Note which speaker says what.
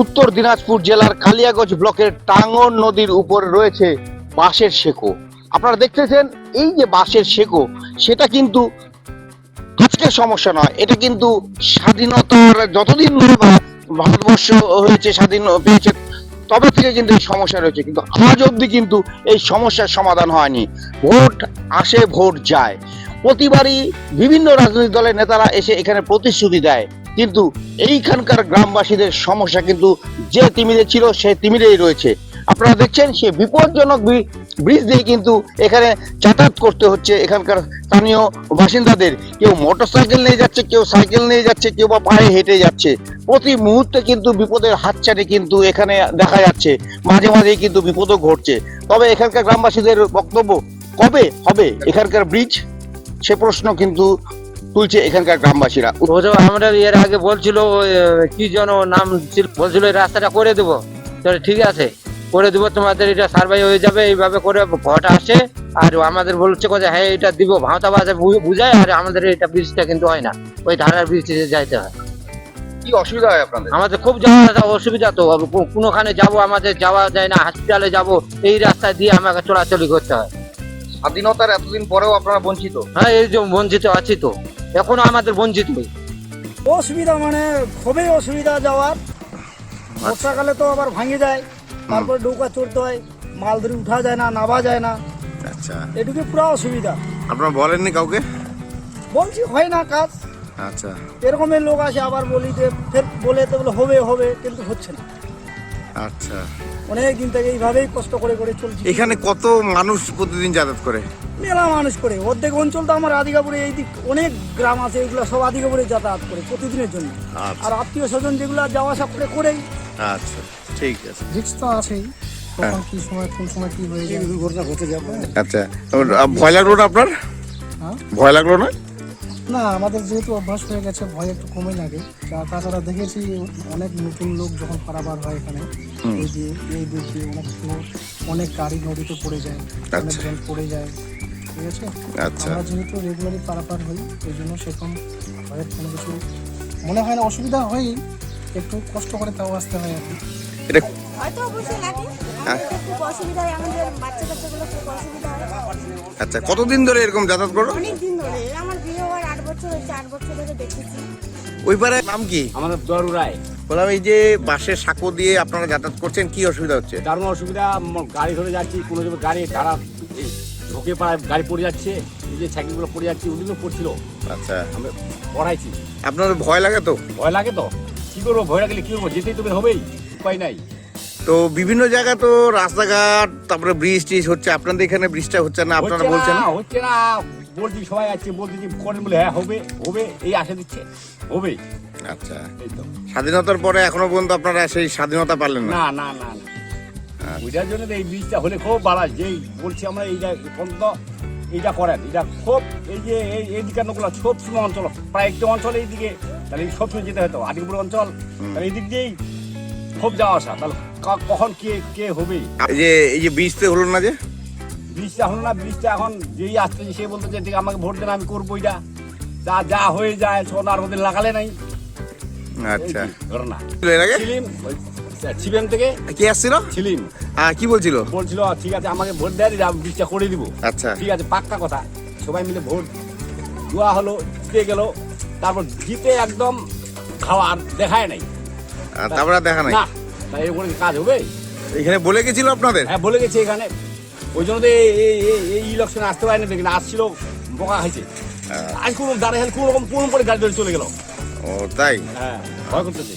Speaker 1: উত্তর দিনাজপুর জেলার কালিয়াগঞ্জ ব্লকের টাঙ্গন নদীর উপরে রয়েছে বাঁশের শেকো। আপনারা দেখতেছেন এই যে বাঁশের শেকো, সেটা কিন্তু আজকের সমস্যা নয়, এটা কিন্তু স্বাধীনতার যতদিন ধরে ভারতবর্ষ হয়েছে, স্বাধীন পেয়েছে, তবে থেকে কিন্তু এই সমস্যা রয়েছে, কিন্তু আজ অবধি কিন্তু এই সমস্যার সমাধান হয়নি। ভোট আসে, ভোট যায়, প্রতিবারই বিভিন্ন রাজনৈতিক দলের নেতারা এসে এখানে প্রতিশ্রুতি দেয়, কিন্তু এইখানকার গ্রামবাসীদের সমস্যা কিন্তু যে তিমিরে ছিল সে তিমিরেই রয়েছে। আপনারা দেখছেন সে বিপজ্জনক ব্রিজ দিয়ে কিন্তু এখানে যাতায়াত করতে হচ্ছে এখানকার স্থানীয় বাসিন্দাদের। কেউ মোটরসাইকেল নিয়ে যাচ্ছে, কেউ সাইকেল নিয়ে যাচ্ছে, কেউ বা পায়ে হেঁটে যাচ্ছে। প্রতি মুহূর্তে কিন্তু বিপদের হাতছানি কিন্তু এখানে দেখা যাচ্ছে, মাঝে মাঝে কিন্তু বিপদও ঘটছে। তবে এখানকার গ্রামবাসীদের বক্তব্য, কবে হবে এখানকার ব্রিজ, সে প্রশ্ন কিন্তু তুলছে এখানকার গ্রামবাসীরা।
Speaker 2: আমরা এর আগে বলছিল কি যেন নাম বলছিল, এই রাস্তাটা করে দেবো, তাহলে ঠিক আছে করে দেবো, তোমাদের এটা সার্ভে হয়ে যাবে, এইভাবে করে ভোট আসে। আর আমাদের বলছে কথা হ্যাঁ এটা দিব, ভাঁতা বাজে বুঝায়, আর আমাদের এটা ব্রিজটা কিন্তু হয় না, ওই ধারার ব্রিজে যাইতে হয়।
Speaker 1: কি অসুবিধা হয় আপনাদের?
Speaker 2: আমাদের খুব যাওয়া অসুবিধা, তো কোনোখানে যাবো আমাদের যাওয়া যায় না, হসপিটালে যাব এই রাস্তা দিয়ে আমাকে চলাচলি করতে হয়।
Speaker 1: স্বাধীনতার এতদিন পরেও আপনারা বঞ্চিত?
Speaker 2: হ্যাঁ, এই যে বঞ্চিত আছি, তো এখনো আমাদের বঞ্চিত।
Speaker 3: অসুবিধা মানে খুবই অসুবিধা যাওয়ার, বর্ষাকালে তো আবার ভাঙে যায়, তারপরে নৌকা চড়তে হয়, মাল ধরে উঠা যায় না, নামা যায় না।
Speaker 1: আচ্ছা,
Speaker 3: এটুকু পুরো অসুবিধা।
Speaker 1: আপনারা বলেননি কাউকে?
Speaker 3: বলছি হয় না কাজ।
Speaker 1: আচ্ছা,
Speaker 3: এরকমের লোক আসে, আবার বলি যে ফের বলে তো বলে হবে হবে, কিন্তু হচ্ছে না।
Speaker 1: আচ্ছা,
Speaker 3: অনেক দিন থেকে এইভাবেই কষ্ট করে করে চলছে।
Speaker 1: এখানে কত মানুষ প্রতিদিন যাতায়াত করে?
Speaker 3: মেলা মানুষ করে, অর্ধেক অঞ্চল তো আমার আদিকাপুরে, এই দিক অনেক গ্রাম আছে, এগুলো সব আদিকাপুরে যাতায়াত করে প্রতিদিনের জন্য। আর আত্মীয় স্বজন যেগুলো যাওয়া আসা করে করেই।
Speaker 1: আচ্ছা, ঠিক আছে।
Speaker 3: রিস্ক তো আছেই, কখন কি সময় কোন সময় কি হয়ে যায়, দুর্ঘটনা ঘটে যাবে।
Speaker 1: আচ্ছা, ভয় লাগলো না আপনার? ভয় লাগলো না?
Speaker 3: না, আমাদের যেহেতু অভ্যাস হয়ে গেছে, ভয় একটু কমে লাগে। তাছাড়া দেখেছি অনেক নতুন লোক যখন পারাবার হয় এখানে, এই যে এই দিক দিয়ে অনেক গাড়ি নদীতে পড়ে যায়, অনেক জল পড়ে যায়, ঠিক আছে। আমরা যেহেতু রেগুলারই পারাপার হই, এই জন্য সেরকম ভয়ের কোনো কিছু মনে হয় না। অসুবিধা হয়, একটু কষ্ট করে তাও আসতে হয় আর কি।
Speaker 4: হয়তো অবশ্যই লাগে, খুব অসুবিধা হয়, আমাদের বাচ্চা কাচ্চাগুলো খুব অসুবিধা হয়।
Speaker 1: আচ্ছা, কতদিন ধরে এরকম যাতায়াত করো?
Speaker 4: অনেক দিন ধরে, আমার বিয়ে হওয়ার 8 বছর হয়েছে, 8 বছর ধরে দেখতেছি।
Speaker 1: ওই পারে নাম কি?
Speaker 5: আমাদের দরুরায়।
Speaker 1: বললাম এই যে বাঁশের সাঁকো দিয়ে আপনারা যাতায়াত করছেন, কি অসুবিধা হচ্ছে?
Speaker 5: দারুণ অসুবিধা, গাড়ি ধরে যাচ্ছি, কোনো সময় গাড়ি ধারা ঢোকে পাড়ায় গাড়ি পড়ে যাচ্ছে, এই যে সাইকেলগুলো পড়ে যাচ্ছে, ওগুলো পড়ছিল।
Speaker 1: আচ্ছা,
Speaker 5: আমরা পড়াইছি।
Speaker 1: আপনাদের ভয় লাগে তো?
Speaker 5: ভয় লাগে তো, কি করবো, ভয় লাগলে কি করবো, যেতেই তো হবেই, উপায় নাই।
Speaker 1: তো বিভিন্ন জায়গা তো রাস্তাঘাট, তারপরে ব্রিজ টিজ হচ্ছে, আপনাদের এখানে ব্রিজটা হচ্ছে না, আপনারা বলছেন?
Speaker 5: হচ্ছে না, বলছি সবাই আছে, বলছি করেন বলে হ্যাঁ হবে হবে, এই আশা দিচ্ছে হবে।
Speaker 1: আচ্ছা,
Speaker 5: এই তো।
Speaker 1: স্বাধীনতার পরে এখনো পর্যন্ত আপনারা সেই স্বাধীনতা পারলেন না?
Speaker 5: না না না না, ওইটার জন্য তো এই ব্রিজটা হলে খুব ভালো। যেই বলছি আমরা এই পর্যন্ত এইটা করেন, এটা খুব এই যে এই দিকানগুলো সব সময় অঞ্চল, প্রায় একটি অঞ্চল এইদিকে, তাহলে সব সময় যেতে হতো আদিপুর অঞ্চল, তাহলে এই দিক দিয়েই খুব যাওয়া আসা, তাহলে কখন কে হবে।
Speaker 1: এই যে বীজতে হলো না, যে
Speaker 5: ব্রিজটা হলো না, ব্রিজটা এখন যেই আসতেছে সে বলতে যে ঠিক আমাকে ভোট দেন আমি করবো, এটা যা যা হয়ে যায় সোনার মধ্যে লাগালে নাই।
Speaker 1: আচ্ছা,
Speaker 5: ঘটনা
Speaker 1: এর আগে
Speaker 5: ছিলিম শিবেন থেকে
Speaker 1: কে আসছিল,
Speaker 5: ছিলিম
Speaker 1: কি বলছিল?
Speaker 5: বলছিল ঠিক আছে আমাকে ভোট দেয়, আমি ব্রিজটা করে দিব।
Speaker 1: আচ্ছা,
Speaker 5: ঠিক আছে, পাক্কা কথা। সবাই মিলে ভোট দেওয়া হলো, জিতে গেল, তারপর জিতে একদম খাওয়া আর দেখায় নাই,
Speaker 1: তারপরে দেখা নাই
Speaker 5: না, তাই এরপরে কাজ হবে।
Speaker 1: এখানে বলে গেছিল আপনাদের?
Speaker 5: হ্যাঁ বলে গেছে এখানে, ওই জন্য তো এই ইলেকশনে আসতে পারেনি, দেখি না আসছিল বোকা খাইছে। আজ কোনো দাঁড়ায় কোনো রকম করে গাড়ি ধরে চলে গেল।
Speaker 1: ও তাই?
Speaker 5: হ্যাঁ, ভয় করতেছে।